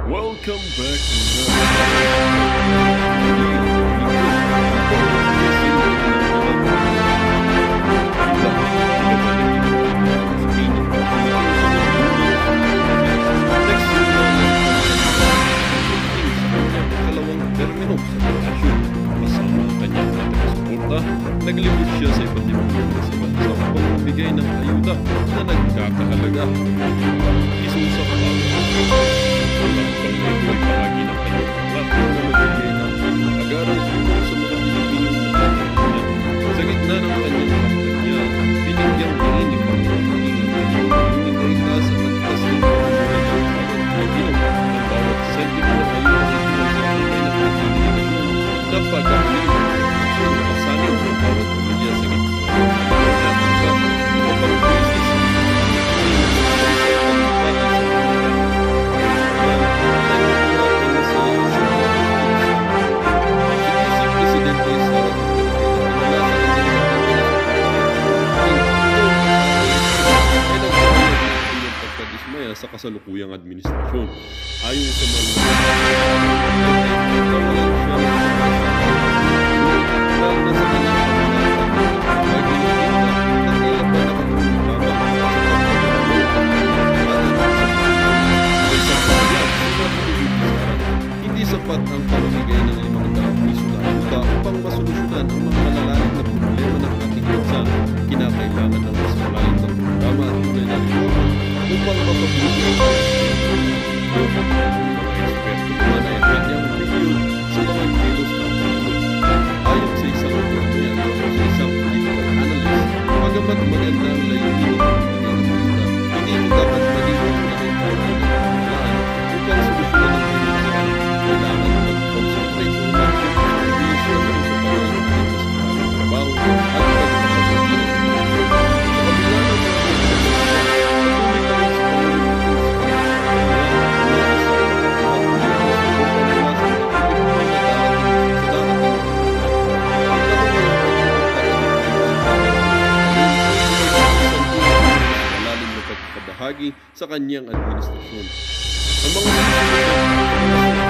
Welcome back naglibot siya sa iba't ibang lugar sa bansa upang magbigay ng ayuda na nagkakahalaga. Isusap lang ang panglayo'y bahagi ng kanyang plano na magbigay ng agarang tulong sa mga Pilipino na nangyayon. Sa gitna ng kanyang pagkakit niya, binigyang tingin ni Panginoon ang kanyang kaligtas at nagtas ng pagkakas ng Pilipino ng bawat sentimo na ayuda ay pinagkakabay ng pagkakasyon na pagkakalimutan. Pasanin ng bawat pamilya sa gitna sa kasalukuyang administrasyon. Ayon sa mga hindi sapat ang pamamigay ng 500 piso na ayuda upang masolusyonan ang mga malalalim na problema ng ating bansa. Kinakailangan ng mas malalim na programa at tunay na reforma upang mapabuti ang eksperto naman ay kanyang opinion sa mga kilos ng Panginoon. Ayon sa isang opinion o sa isang political analyst, bagamat maganda ang layunin ng pamamigay ng ayuda, hindi ito dapat maliwan na may pangalaman ng pamahalaan upang solusyonan ang kailangan. Kailangan mag-concentrate o mag-concentrate sa pangalaman ng trabaho at sa kanyang administrasyon. Ang mga